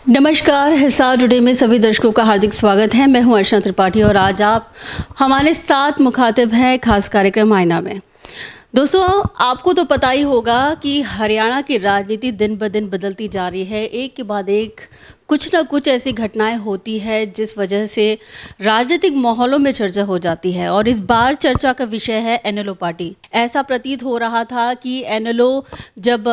नमस्कार, हिसार टुडे में सभी दर्शकों का हार्दिक स्वागत है। मैं हूं अर्चना त्रिपाठी और आज आप हमारे साथ मुखातिब हैं खास कार्यक्रम आईना में। दोस्तों, आपको तो पता ही होगा कि हरियाणा की राजनीति दिन ब दिन बदलती जा रही है। एक के बाद एक कुछ ना कुछ ऐसी घटनाएं होती है जिस वजह से राजनीतिक माहौलों में चर्चा हो जाती है और इस बार चर्चा का विषय है एनएलओ पार्टी। ऐसा प्रतीत हो रहा था कि एनएलओ जब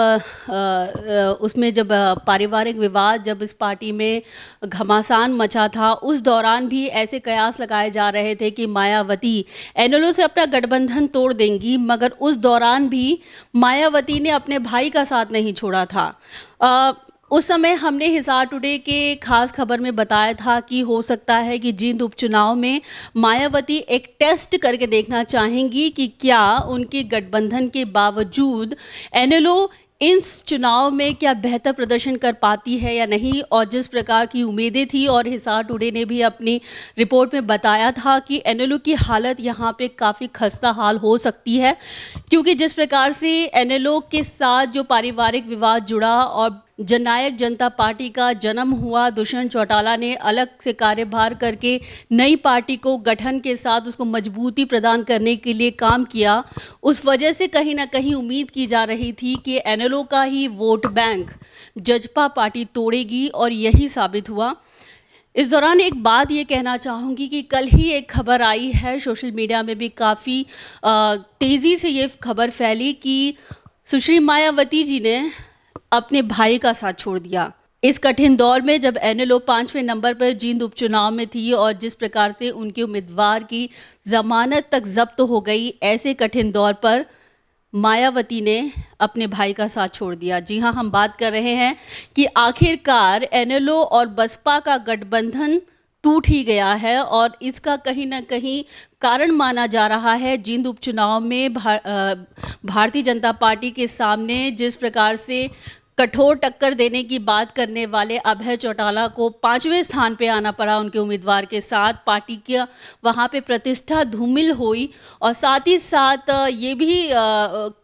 पारिवारिक विवाद जब इस पार्टी में घमासान मचा था, उस दौरान भी ऐसे कयास लगाए जा रहे थे कि मायावती एनएलओ से अपना गठबंधन तोड़ देंगी, मगर उस दौरान भी मायावती ने अपने भाई का साथ नहीं छोड़ा था। उस समय हमने हिसार टुडे के खास खबर में बताया था कि हो सकता है कि जींद उपचुनाव में मायावती एक टेस्ट करके देखना चाहेंगी कि क्या उनके गठबंधन के बावजूद एनएलओ इस चुनाव में क्या बेहतर प्रदर्शन कर पाती है या नहीं। और जिस प्रकार की उम्मीदें थी और हिसार टुडे ने भी अपनी रिपोर्ट में बताया था कि एनएलओ की हालत यहाँ पे काफ़ी खस्ता हाल हो सकती है, क्योंकि जिस प्रकार से एनएलओ के साथ जो पारिवारिक विवाद जुड़ा और जननायक जनता पार्टी का जन्म हुआ, दुष्यंत चौटाला ने अलग से कार्यभार करके नई पार्टी को गठन के साथ उसको मजबूती प्रदान करने के लिए काम किया। उस वजह से कहीं ना कहीं उम्मीद की जा रही थी कि एनएलओ का ही वोट बैंक जजपा पार्टी तोड़ेगी और यही साबित हुआ। इस दौरान एक बात ये कहना चाहूँगी कि कल ही एक खबर आई है, सोशल मीडिया में भी काफ़ी तेज़ी से ये खबर फैली कि सुश्री मायावती जी ने अपने भाई का साथ छोड़ दिया। इस कठिन दौर में जब एनएलओ 5वें नंबर पर जींद उपचुनाव में थी और जिस प्रकार से उनके उम्मीदवार की जमानत तक जब्त हो गई, ऐसे कठिन दौर पर मायावती ने अपने भाई का साथ छोड़ दिया। जी हाँ, हम बात कर रहे हैं कि आखिरकार एनएलओ और बसपा का गठबंधन टूट ही गया है और इसका कहीं ना कहीं कारण माना जा रहा है जींद उपचुनाव में भारतीय जनता पार्टी के सामने जिस प्रकार से कठोर टक्कर देने की बात करने वाले अभय चौटाला को 5वें स्थान पे आना पड़ा उनके उम्मीदवार के साथ। पार्टी की वहाँ पे प्रतिष्ठा धूमिल हुई और साथ ही साथ ये भी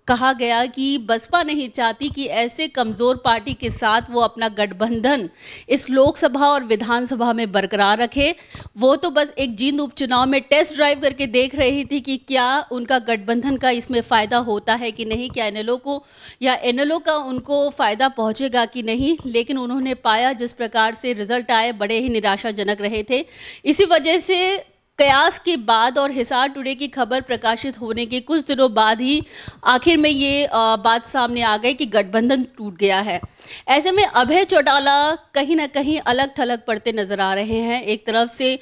कहा गया कि बसपा नहीं चाहती कि ऐसे कमज़ोर पार्टी के साथ वो अपना गठबंधन इस लोकसभा और विधानसभा में बरकरार रखे। वो तो बस एक जींद उपचुनाव में टेस्ट ड्राइव करके देख रही थी कि क्या उनका गठबंधन का इसमें फ़ायदा होता है कि नहीं, क्या एनएलओ को या एनएलओ का उनको फ़ायदा पहुंचेगा कि नहीं। लेकिन उन्होंने पाया जिस प्रकार से रिजल्ट आए बड़े ही निराशाजनक रहे थे। इसी वजह से कयास के बाद और हिसार टुडे की खबर प्रकाशित होने के कुछ दिनों बाद ही आखिर में ये बात सामने आ गई कि गठबंधन टूट गया है। ऐसे में अभय चौटाला कहीं ना कहीं अलग थलग पड़ते नज़र आ रहे हैं। एक तरफ से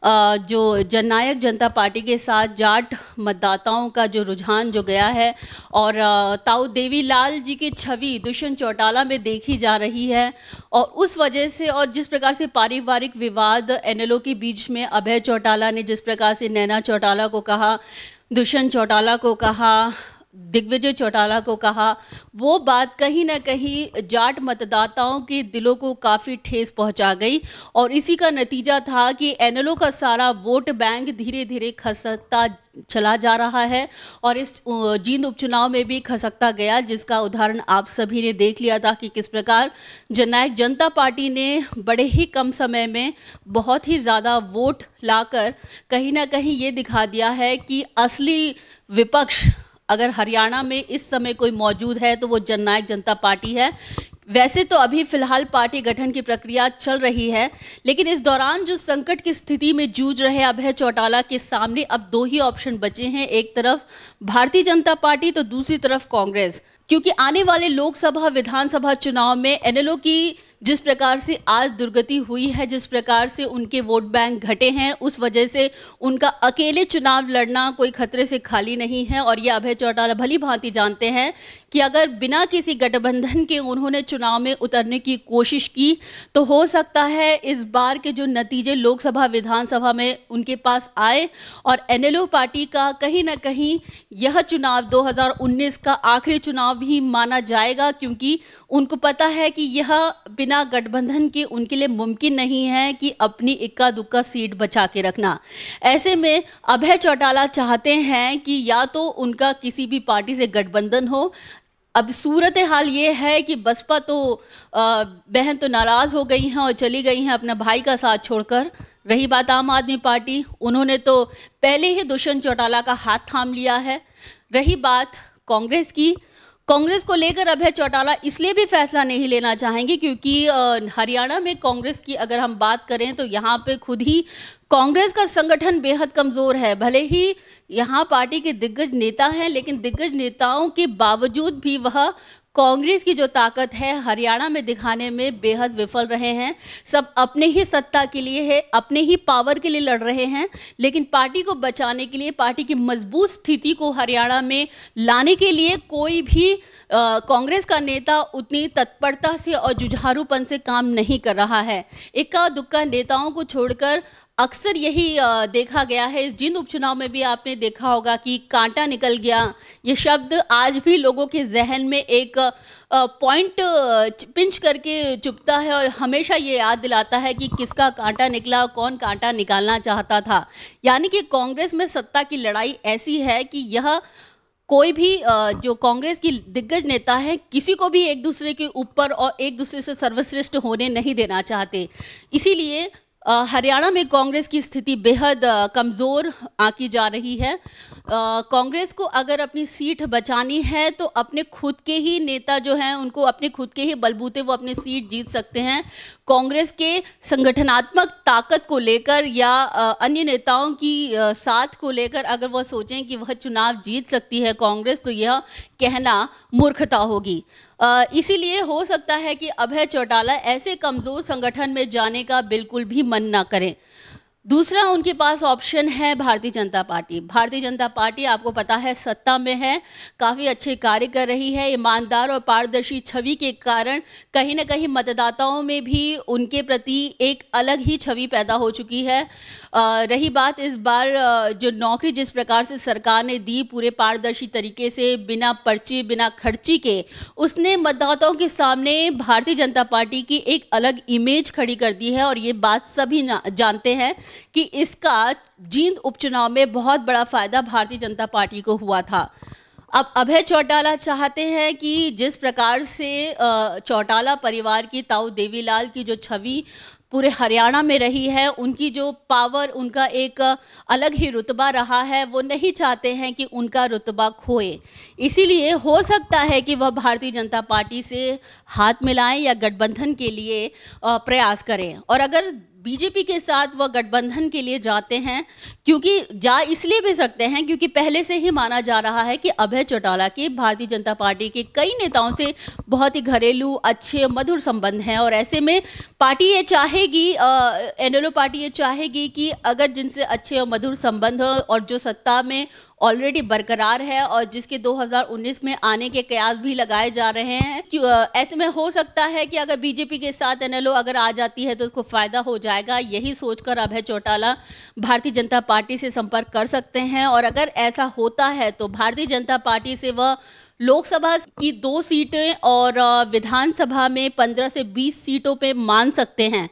जो जननायक जनता पार्टी के साथ जाट मतदाताओं का जो रुझान जो गया है और ताऊ देवीलाल जी की छवि दुष्यंत चौटाला में देखी जा रही है और उस वजह से और जिस प्रकार से पारिवारिक विवाद एनएलओ के बीच में अभय चौटाला ने जिस प्रकार से नैना चौटाला को कहा, दुष्यंत चौटाला को कहा, दिग्विजय चौटाला को कहा, वो बात कहीं ना कहीं जाट मतदाताओं के दिलों को काफ़ी ठेस पहुंचा गई और इसी का नतीजा था कि एनएलओ का सारा वोट बैंक धीरे धीरे खसकता चला जा रहा है और इस जींद उपचुनाव में भी खसकता गया, जिसका उदाहरण आप सभी ने देख लिया था कि किस प्रकार जननायक जनता पार्टी ने बड़े ही कम समय में बहुत ही ज़्यादा वोट लाकर कहीं ना कहीं ये दिखा दिया है कि असली विपक्ष अगर हरियाणा में इस समय कोई मौजूद है तो वो जननायक जनता पार्टी है। वैसे तो अभी फ़िलहाल पार्टी गठन की प्रक्रिया चल रही है, लेकिन इस दौरान जो संकट की स्थिति में जूझ रहे अभय चौटाला के सामने अब दो ही ऑप्शन बचे हैं, एक तरफ भारतीय जनता पार्टी तो दूसरी तरफ कांग्रेस। क्योंकि आने वाले लोकसभा विधानसभा चुनाव में एनएलओ की जिस प्रकार से आज दुर्गति हुई है, जिस प्रकार से उनके वोट बैंक घटे हैं, उस वजह से उनका अकेले चुनाव लड़ना कोई खतरे से खाली नहीं है। और ये अभय चौटाला भली भांति जानते हैं कि अगर बिना किसी गठबंधन के उन्होंने चुनाव में उतरने की कोशिश की तो हो सकता है इस बार के जो नतीजे लोकसभा विधानसभा में उनके पास आए और एनएलओ पार्टी का कहीं ना कहीं यह चुनाव 2019 का आखिरी चुनाव भी माना जाएगा, क्योंकि उनको पता है कि यह बिना गठबंधन के उनके लिए मुमकिन नहीं है कि अपनी इक्का दुक्का सीट बचा के रखना। ऐसे में अभय चौटाला चाहते हैं कि या तो उनका किसी भी पार्टी से गठबंधन हो अब सूरत हाल ये है कि बसपा तो बहन तो नाराज़ हो गई हैं और चली गई हैं अपना भाई का साथ छोड़कर। रही बात आम आदमी पार्टी, उन्होंने तो पहले ही दुष्यंत चौटाला का हाथ थाम लिया है। रही बात कांग्रेस की, कांग्रेस को लेकर अभय चौटाला इसलिए भी फैसला नहीं लेना चाहेंगे क्योंकि हरियाणा में कांग्रेस की अगर हम बात करें तो यहाँ पे खुद ही कांग्रेस का संगठन बेहद कमज़ोर है। भले ही यहाँ पार्टी के दिग्गज नेता हैं, लेकिन दिग्गज नेताओं के बावजूद भी वह कांग्रेस की जो ताकत है हरियाणा में दिखाने में बेहद विफल रहे हैं। सब अपने ही सत्ता के लिए है, अपने ही पावर के लिए लड़ रहे हैं, लेकिन पार्टी को बचाने के लिए, पार्टी की मजबूत स्थिति को हरियाणा में लाने के लिए कोई भी कांग्रेस का नेता उतनी तत्परता से और जुझारूपन से काम नहीं कर रहा है। इक्का दुक्का नेताओं को छोड़कर अक्सर यही देखा गया है। इस जींद उपचुनाव में भी आपने देखा होगा कि कांटा निकल गया, ये शब्द आज भी लोगों के जहन में एक पॉइंट पिंच करके चुभता है और हमेशा ये याद दिलाता है कि किसका कांटा निकला, कौन कांटा निकालना चाहता था। यानी कि कांग्रेस में सत्ता की लड़ाई ऐसी है कि यह कोई भी जो कांग्रेस की दिग्गज नेता है किसी को भी एक दूसरे के ऊपर और एक दूसरे से सर्वश्रेष्ठ होने नहीं देना चाहते। इसीलिए हरियाणा में कांग्रेस की स्थिति बेहद कमज़ोर आंकी जा रही है। कांग्रेस को अगर अपनी सीट बचानी है तो अपने खुद के ही नेता जो हैं उनको अपने खुद के ही बलबूते वो अपनी सीट जीत सकते हैं। कांग्रेस के संगठनात्मक ताकत को लेकर या अन्य नेताओं की साथ को लेकर अगर वह सोचें कि वह चुनाव जीत सकती है कांग्रेस, तो यह कहना मूर्खता होगी। इसीलिए हो सकता है कि अभय चौटाला ऐसे कमज़ोर संगठन में जाने का बिल्कुल भी मन ना करें। दूसरा उनके पास ऑप्शन है भारतीय जनता पार्टी। भारतीय जनता पार्टी आपको पता है सत्ता में है, काफ़ी अच्छे कार्य कर रही है। ईमानदार और पारदर्शी छवि के कारण कहीं ना कहीं मतदाताओं में भी उनके प्रति एक अलग ही छवि पैदा हो चुकी है। रही बात इस बार जो नौकरी जिस प्रकार से सरकार ने दी पूरे पारदर्शी तरीके से, बिना पर्ची बिना खर्ची के, उसने मतदाताओं के सामने भारतीय जनता पार्टी की एक अलग इमेज खड़ी कर दी है। और ये बात सभी जानते हैं कि इसका जींद उपचुनाव में बहुत बड़ा फायदा भारतीय जनता पार्टी को हुआ था। अब अभय चौटाला चाहते हैं कि जिस प्रकार से चौटाला परिवार की ताऊ देवीलाल की जो छवि पूरे हरियाणा में रही है, उनकी जो पावर, उनका एक अलग ही रुतबा रहा है, वो नहीं चाहते हैं कि उनका रुतबा खोए। इसीलिए हो सकता है कि वह भारतीय जनता पार्टी से हाथ मिलाएं या गठबंधन के लिए प्रयास करें। और अगर बीजेपी के साथ वह गठबंधन के लिए जाते हैं, क्योंकि जा इसलिए भी सकते हैं क्योंकि पहले से ही माना जा रहा है कि अभय चौटाला के भारतीय जनता पार्टी के कई नेताओं से बहुत ही घरेलू अच्छे मधुर संबंध हैं। और ऐसे में पार्टी ये चाहेगी, एनएलओ पार्टी ये चाहेगी कि अगर जिनसे अच्छे और मधुर संबंध और जो सत्ता में ऑलरेडी बरकरार है और जिसके 2019 में आने के कयास भी लगाए जा रहे हैं, ऐसे में हो सकता है कि अगर बीजेपी के साथ एनएलओ अगर आ जाती है तो उसको फ़ायदा हो जाएगा। यही सोचकर अभय चौटाला भारतीय जनता पार्टी से संपर्क कर सकते हैं। और अगर ऐसा होता है तो भारतीय जनता पार्टी से वह लोकसभा की 2 सीटें और विधानसभा में 15 से 20 सीटों पे मान सकते हैं,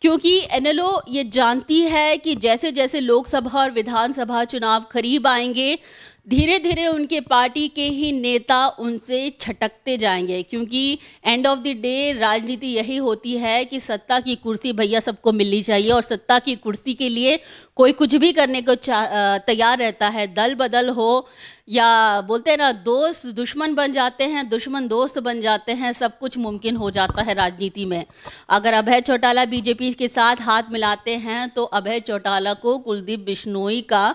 क्योंकि एनएलओ ये जानती है कि जैसे जैसे लोकसभा और विधानसभा चुनाव करीब आएंगे, धीरे धीरे उनके पार्टी के ही नेता उनसे छटकते जाएंगे। क्योंकि एंड ऑफ द डे राजनीति यही होती है कि सत्ता की कुर्सी भैया सबको मिलनी चाहिए, और सत्ता की कुर्सी के लिए कोई कुछ भी करने को तैयार रहता है। दल बदल हो या बोलते हैं ना, दोस्त दुश्मन बन जाते हैं, दुश्मन दोस्त बन जाते हैं, सब कुछ मुमकिन हो जाता है राजनीति में। अगर अभय चौटाला बीजेपी के साथ हाथ मिलाते हैं तो अभय चौटाला को कुलदीप बिश्नोई का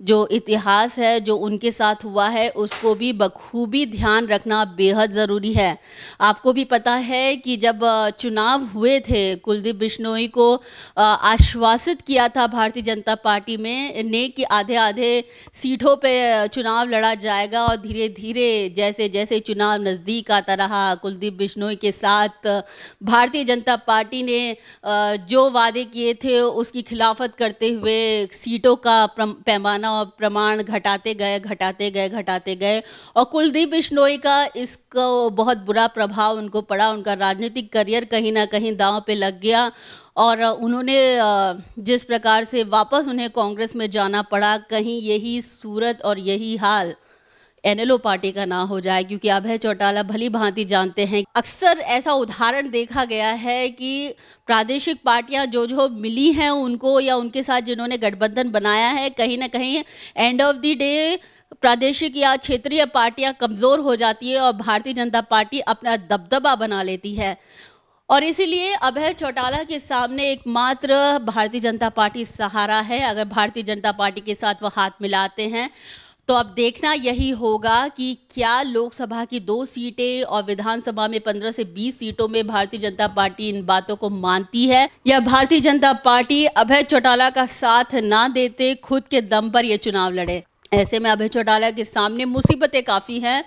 जो इतिहास है, जो उनके साथ हुआ है, उसको भी बखूबी ध्यान रखना बेहद ज़रूरी है। आपको भी पता है कि जब चुनाव हुए थे, कुलदीप बिश्नोई को आश्वासित किया था भारतीय जनता पार्टी ने कि आधे आधे सीटों पे चुनाव लड़ा जाएगा। और धीरे धीरे जैसे जैसे चुनाव नज़दीक आता रहा, कुलदीप बिश्नोई के साथ भारतीय जनता पार्टी ने जो वादे किए थे उसकी खिलाफत करते हुए सीटों का पैमाना और प्रमाण घटाते गए और कुलदीप बिश्नोई का इसको बहुत बुरा प्रभाव उनको पड़ा। उनका राजनीतिक करियर कहीं ना कहीं दांव पे लग गया और उन्होंने जिस प्रकार से वापस उन्हें कांग्रेस में जाना पड़ा, कहीं यही सूरत और यही हाल एनएलओ पार्टी का ना हो जाए, क्योंकि अभय चौटाला भली भांति जानते हैं। अक्सर ऐसा उदाहरण देखा गया है कि प्रादेशिक पार्टियां जो मिली हैं उनको या उनके साथ जिन्होंने गठबंधन बनाया है, कहीं ना कहीं एंड ऑफ द डे प्रादेशिक या क्षेत्रीय पार्टियां कमज़ोर हो जाती है और भारतीय जनता पार्टी अपना दबदबा बना लेती है। और इसीलिए अभय चौटाला के सामने एकमात्र भारतीय जनता पार्टी सहारा है। अगर भारतीय जनता पार्टी के साथ वो हाथ मिलाते हैं तो अब देखना यही होगा कि क्या लोकसभा की 2 सीटें और विधानसभा में 15 से 20 सीटों में भारतीय जनता पार्टी इन बातों को मानती है, या भारतीय जनता पार्टी अभय चौटाला का साथ ना देते खुद के दम पर ये चुनाव लड़े। ऐसे में अभय चौटाला के सामने मुसीबतें काफ़ी हैं।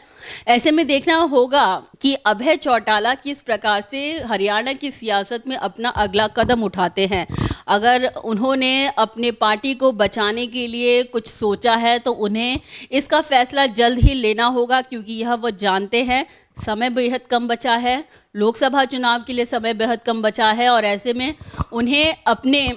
ऐसे में देखना होगा कि अभय चौटाला किस प्रकार से हरियाणा की सियासत में अपना अगला कदम उठाते हैं। अगर उन्होंने अपने पार्टी को बचाने के लिए कुछ सोचा है तो उन्हें इसका फैसला जल्द ही लेना होगा, क्योंकि यह वो जानते हैं समय बेहद कम बचा है, लोकसभा चुनाव के लिए समय बेहद कम बचा है। और ऐसे में उन्हें अपने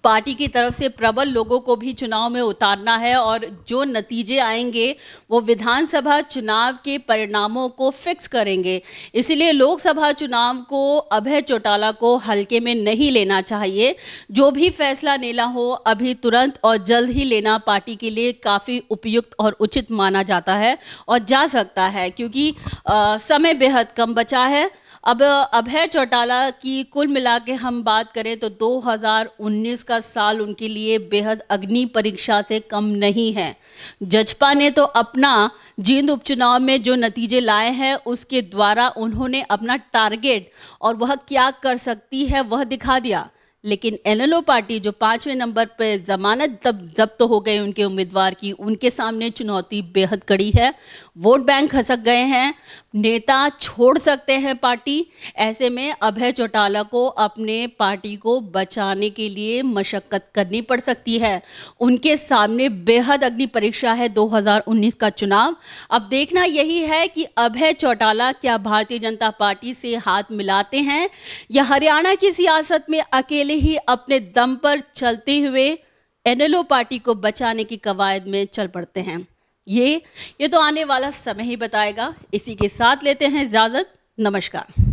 पार्टी की तरफ से प्रबल लोगों को भी चुनाव में उतारना है, और जो नतीजे आएंगे वो विधानसभा चुनाव के परिणामों को फिक्स करेंगे। इसलिए लोकसभा चुनाव को अभय चौटाला को हल्के में नहीं लेना चाहिए। जो भी फैसला लेना हो अभी तुरंत और जल्द ही लेना पार्टी के लिए काफ़ी उपयुक्त और उचित माना जाता है और जा सकता है, क्योंकि समय बेहद कम बचा है। अब अभय चौटाला की कुल मिला के हम बात करें तो 2019 का साल उनके लिए बेहद अग्नि परीक्षा से कम नहीं है। जजपा ने तो अपना जींद उपचुनाव में जो नतीजे लाए हैं उसके द्वारा उन्होंने अपना टारगेट और वह क्या कर सकती है वह दिखा दिया, लेकिन एनएलओ पार्टी जो 5वें नंबर पर जमानत जब्त हो गए उनके उम्मीदवार की, उनके सामने चुनौती बेहद कड़ी है। वोट बैंक खसक गए हैं, नेता छोड़ सकते हैं पार्टी। ऐसे में अभय चौटाला को अपने पार्टी को बचाने के लिए मशक्कत करनी पड़ सकती है। उनके सामने बेहद अग्नि परीक्षा है 2019 का चुनाव। अब देखना यही है कि अभय चौटाला क्या भारतीय जनता पार्टी से हाथ मिलाते हैं या हरियाणा की सियासत में अकेले ही अपने दम पर चलते हुए एनएलओ पार्टी को बचाने की कवायद में चल पड़ते हैं। ये तो आने वाला समय ही बताएगा। इसी के साथ लेते हैं इजाज़त। नमस्कार।